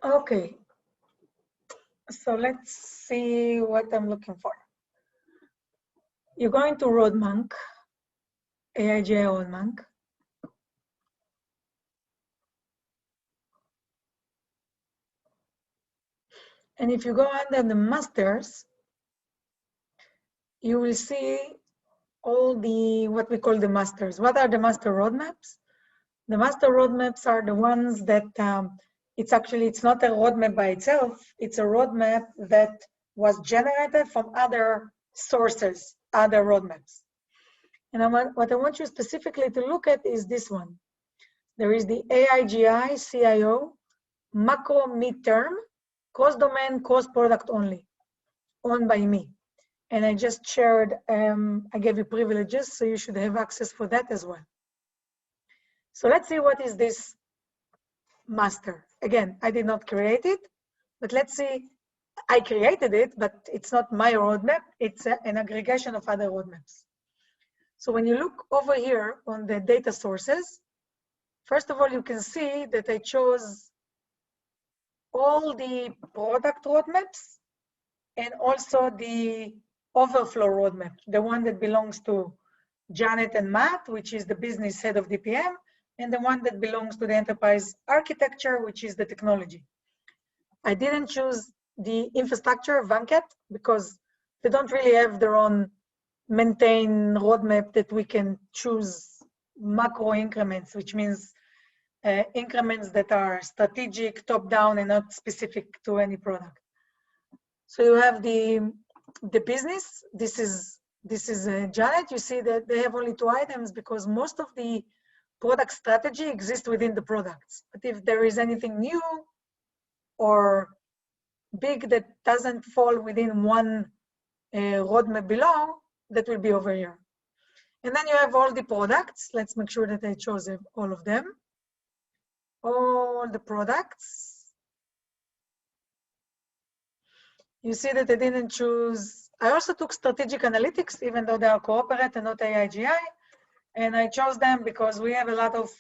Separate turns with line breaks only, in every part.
Okay, so let's see what I'm looking for. You're going to RoadMonk, AIGI RoadMonk. And if you go under the masters, you will see all the, what we call the masters. What are the master roadmaps? The master roadmaps are the ones that it's not a roadmap by itself. It's a roadmap that was generated from other sources, other roadmaps. And what I want you specifically to look at is this one. There is the AIGI CIO macro midterm, cross-domain, cross-product only, owned by me. And I just shared, I gave you privileges, so you should have access for that as well. So let's see what is this master. Again, I did not create it, but let's see, I created it, but it's not my roadmap, it's an aggregation of other roadmaps. So when you look over here on the data sources, first of all, you can see that I chose all the product roadmaps and also the overflow roadmap, the one that belongs to Janet and Matt, which is the business head of DPM, and the one that belongs to the enterprise architecture, which is the technology. I didn't choose the infrastructure, Vanket, because they don't really have their own maintain roadmap that we can choose macro increments, which means increments that are strategic, top-down, and not specific to any product. So you have the business. This is Janet. You see that they have only 2 items because most of the product strategy exists within the products. But if there is anything new or big that doesn't fall within one roadmap below, that will be over here. And then you have all the products. Let's make sure that I chose all of them. All the products. You see that I didn't choose, I also took strategic analytics, even though they are corporate and not AIGI. And I chose them because we have a lot of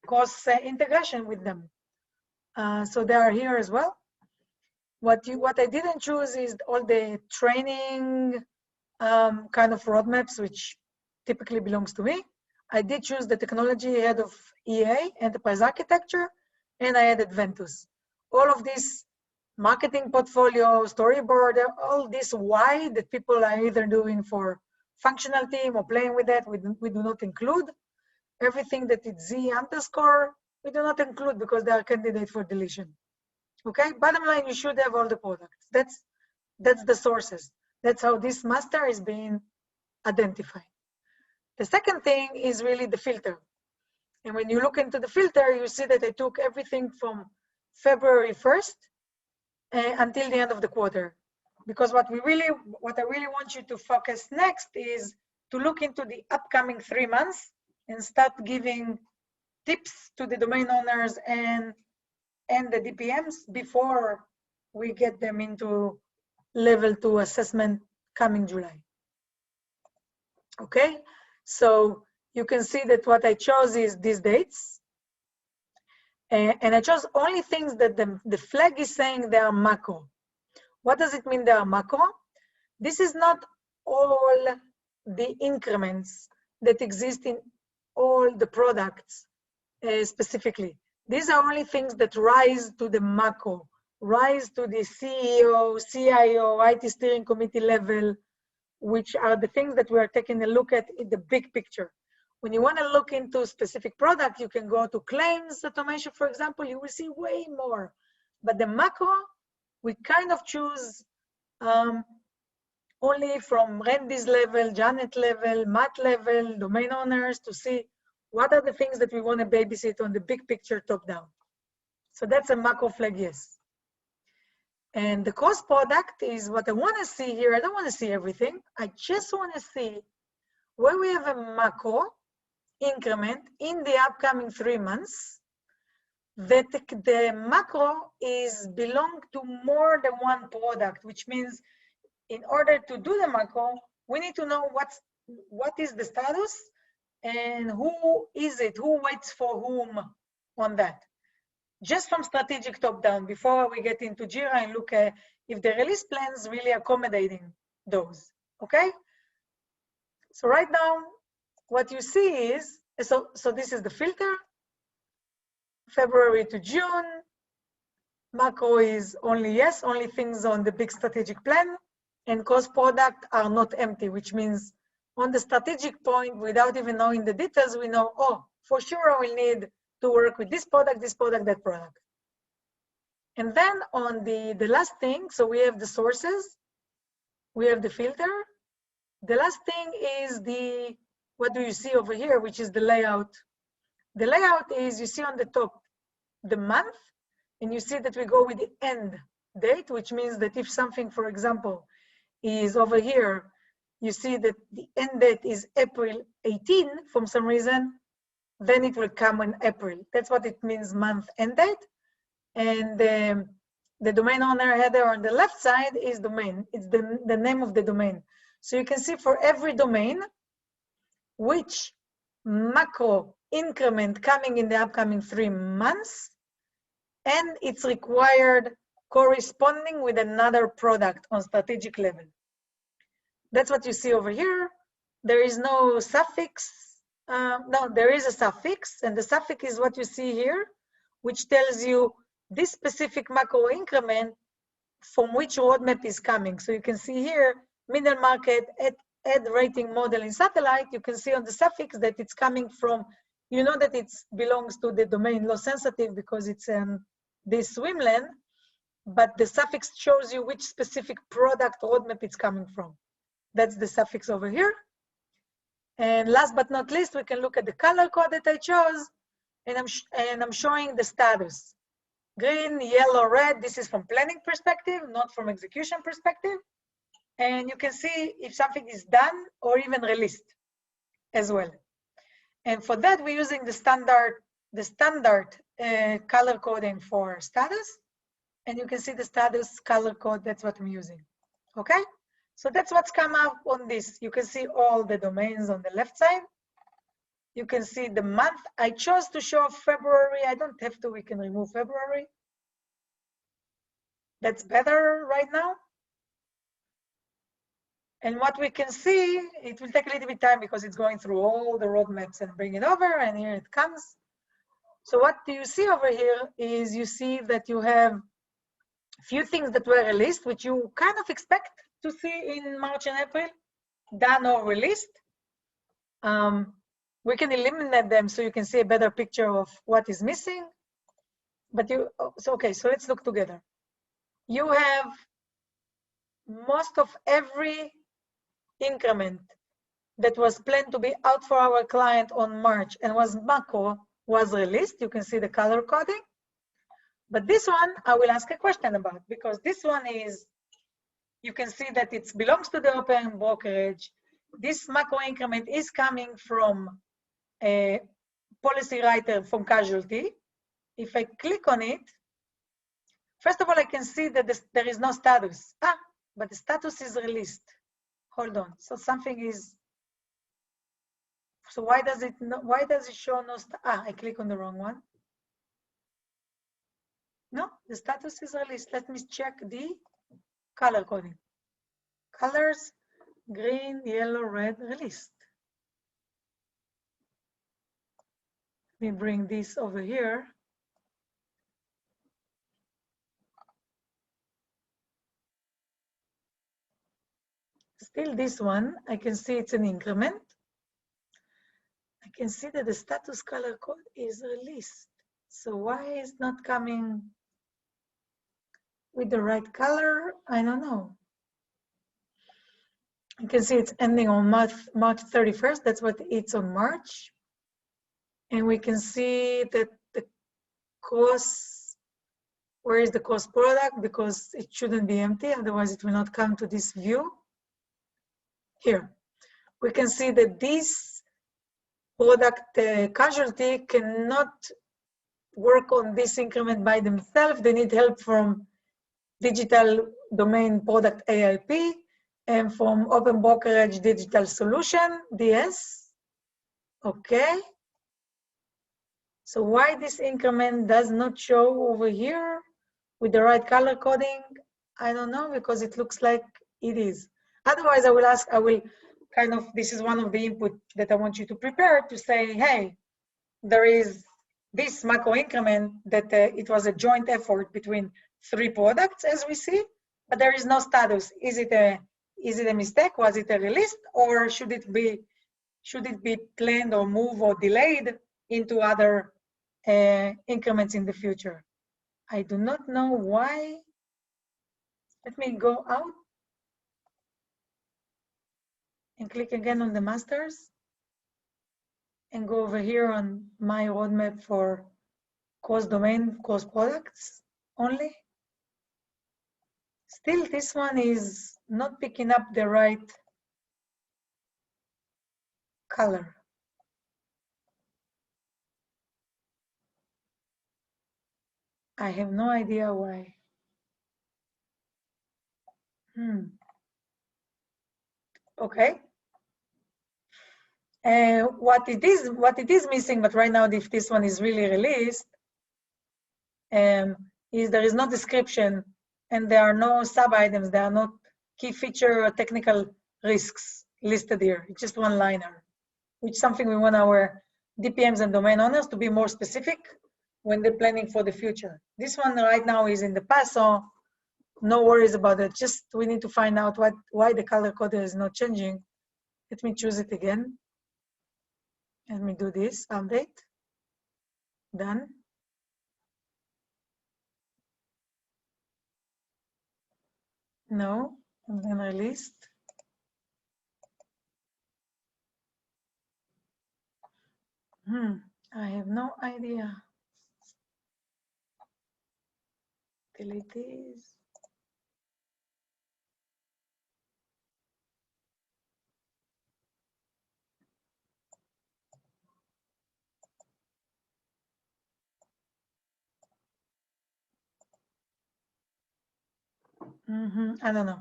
cross integration with them. So they are here as well. What I didn't choose is all the training kind of roadmaps, which typically belongs to me. I did choose the technology head of EA, enterprise architecture, and I added Ventus. All of this marketing portfolio, storyboard, all this why that people are either doing for functional team or playing with that, we do not include. Everything that is Z underscore, we do not include because they are candidates for deletion. Okay, bottom line, you should have all the products. That's the sources. That's how this master is being identified. The second thing is really the filter. And when you look into the filter, you see that I took everything from February 1st until the end of the quarter. Because what I really want you to focus next is to look into the upcoming 3 months and start giving tips to the domain owners and the DPMs before we get them into level 2 assessment coming July. Okay, so you can see that what I chose is these dates. And I chose only things that the flag is saying they are macro. What does it mean they are macro? This is not all the increments that exist in all the products specifically. These are only things that rise to the macro, rise to the CEO, CIO, IT steering committee level, which are the things that we are taking a look at in the big picture. When you want to look into specific product, you can go to claims automation, for example, you will see way more. But the macro, we kind of choose only from Randy's level, Janet level, Matt level, domain owners to see what are the things that we want to babysit on the big picture top down. So that's a macro flag, yes. And the cross product is what I want to see here. I don't want to see everything. I just want to see where we have a macro increment in the upcoming 3 months that the macro is belong to more than one product, which means in order to do the macro, we need to know what is the status and who is it, who waits for whom on that. just from strategic top-down, before we get into JIRA and look at if the release plans really accommodating those, okay? So right now, what you see is, so this is the filter, February to June, macro is only yes, only things on the big strategic plan, and cost product are not empty, which means on the strategic point, without even knowing the details, we know, oh, for sure I will need to work with this product, that product. And then on the last thing, so we have the sources, we have the filter. The last thing is the, what do you see over here, which is the layout. The layout is, you see on the top, the month, and you see that we go with the end date, which means that if something, for example, is over here, you see that the end date is April 18 from some reason, then it will come in April. That's what it means, month end date. And the domain owner header on the left side is domain. It's the name of the domain. So you can see for every domain, which macro increment coming in the upcoming 3 months, and it's required corresponding with another product on strategic level. That's what you see over here. There is no suffix. No, there is a suffix, and the suffix is what you see here, which tells you this specific macro increment from which roadmap is coming. So you can see here, middle market, ad rating model in satellite. You can see on the suffix that it's coming from, you know that it belongs to the domain loss sensitive because it's this swimlane, but the suffix shows you which specific product roadmap it's coming from. That's the suffix over here. And last but not least, we can look at the color code that I chose, and I'm showing the status. Green, yellow, red, this is from planning perspective, not from execution perspective. And you can see if something is done or even released as well. And for that, we're using the standard color coding for status. And you can see the status color code, that's what I'm using, okay? So that's what's come up on this. You can see all the domains on the left side. You can see the month. I chose to show February. I don't have to, we can remove February. That's better right now. And what we can see, it will take a little bit of time because it's going through all the roadmaps and bring it over, and here it comes. So what do you see over here is you see that you have a few things that were released, which you kind of expect to see in March and April, done or released. We can eliminate them so you can see a better picture of what is missing. But okay, so let's look together. You have most of every increment that was planned to be out for our client on March and was macro was released. You can see the color coding. But this one, I will ask a question about, because this one is, you can see that it belongs to the open brokerage. This macro increment is coming from a policy writer from casualty. If I click on it, first of all, I can see that there is no status. But the status is released. Hold on. So something is. So why does it show no? I click on the wrong one. No, the status is released. Let me check the color coding. Colors, green, yellow, red, released. Let me bring this over here. Still this one, I can see it's an increment. I can see that the status color code is released. So why is it not coming with the right color? I don't know. You can see it's ending on March 31st. That's what it's on March. And we can see that the cost, where is the cost product? Because it shouldn't be empty, otherwise it will not come to this view. Here, we can see that this product casualty cannot work on this increment by themselves. They need help from digital domain product AIP and from open brokerage digital solution, DS. Okay. So why this increment does not show over here with the right color coding? I don't know, because it looks like it is. Otherwise, I will kind of, this is one of the input that I want you to prepare to say, hey, there is this macro increment that it was a joint effort between 3 products, as we see, but there is no status. Is it a mistake? Was it a release? Or should it be planned or moved or delayed into other increments in the future? I do not know why. Let me go out and click again on the masters and go over here on my roadmap for course domain, course products only. Still, this one is not picking up the right color. I have no idea why. Okay. What it is missing, but right now, if this one is really released, is there is no description and there are no sub-items, there are no key feature or technical risks listed here. It's just one liner, which is something we want our DPMs and domain owners to be more specific when they're planning for the future. This one right now is in the past, so no worries about it. Just we need to find out why the color code is not changing. Let me choose it again. Let me do this, update, done. No, and then released. I have no idea. Delete this. I don't know.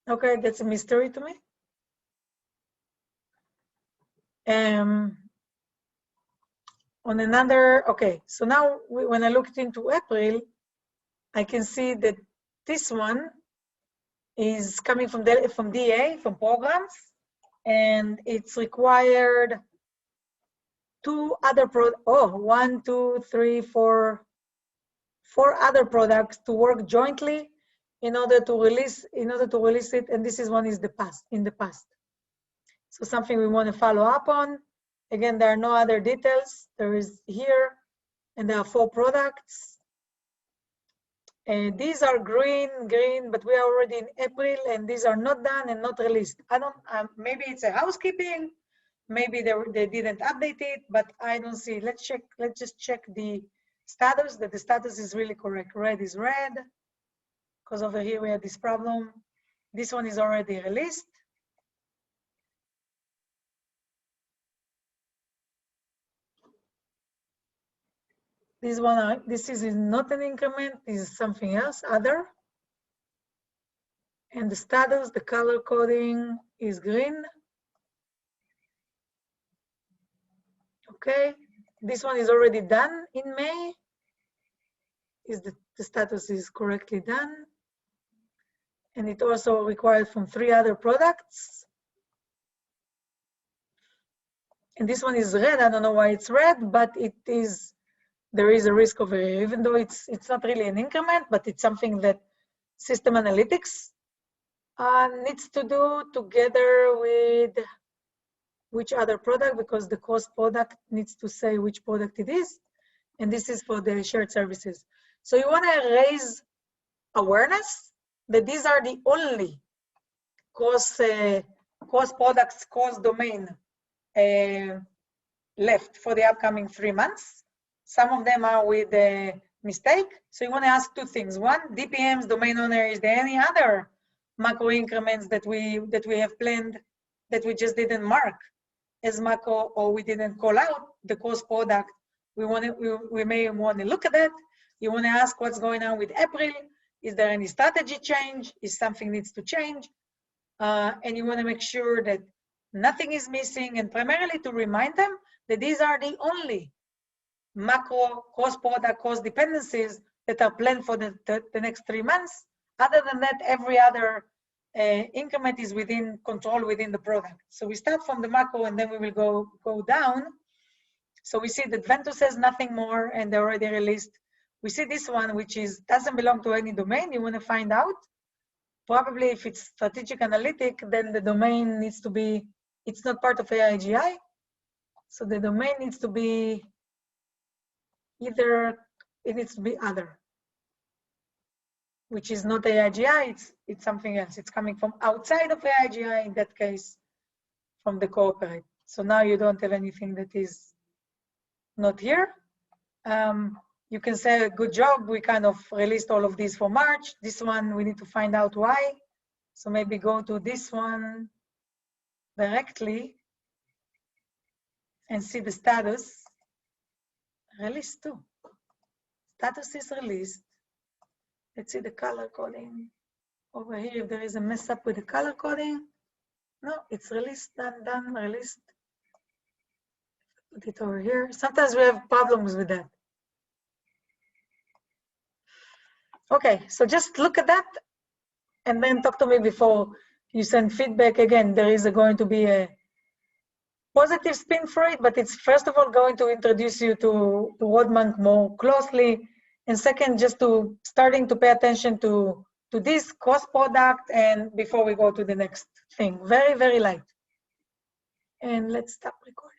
Okay, that's a mystery to me. On another, okay, so now when I looked into April, I can see that this one is coming from DA, from programs, and it's required 4 other products to work jointly in order to release it, and this is one is in the past. So something we want to follow up on. Again, there are no other details. There is here, and there are 4 products. And these are green, but we are already in April, and these are not done and not released. I don't, maybe it's a housekeeping, maybe they didn't update it, but I don't see. Let's just check the status, that the status is really correct. Red is red, because over here we had this problem. This one is already released. This is not an increment, this is something else, other. And the status, the color coding is green. Okay, this one is already done in May. The status is correctly done. And it also required from 3 other products. And this one is red, I don't know why it's red, but there is a risk over here, even though it's not really an increment, but it's something that system analytics needs to do together with which other product, because the course product needs to say which product it is. And this is for the shared services. So you want to raise awareness that these are the only course products, course domain left for the upcoming 3 months. Some of them are with a mistake. So you want to ask 2 things. One, DPMs, domain owner, is there any other macro increments that we have planned that we just didn't mark as macro, or we didn't call out the course product? We may want to look at that. You want to ask what's going on with April. Is there any strategy change? Is something needs to change? And you want to make sure that nothing is missing, and primarily to remind them that these are the only macro, cross-product, cross-dependencies that are planned for the next 3 months. Other than that, every other increment is within control within the product. So we start from the macro and then we will go down. So we see that Ventus says nothing more and they're already released. We see this one, which doesn't belong to any domain. You want to find out. Probably if it's strategic analytic, then the domain needs to be, it's not part of AIGI. So the domain needs to be either, it needs to be other, which is not AIGI, it's something else. It's coming from outside of AIGI, in that case, from the corporate. So now you don't have anything that is not here. You can say, good job, we kind of released all of these for March. This one, we need to find out why. So maybe go to this one directly and see the status. Released too. Status is released. Let's see the color coding. Over here, if there is a mess up with the color coding. No, it's released, done, released. Put it over here. Sometimes we have problems with that. Okay, so just look at that and then talk to me before you send feedback. Again, there is going to be a positive spin for it, but it's first of all going to introduce you to Rodman more closely. And second, just to starting to pay attention to this cross product and before we go to the next thing. Very, very light. And let's stop recording.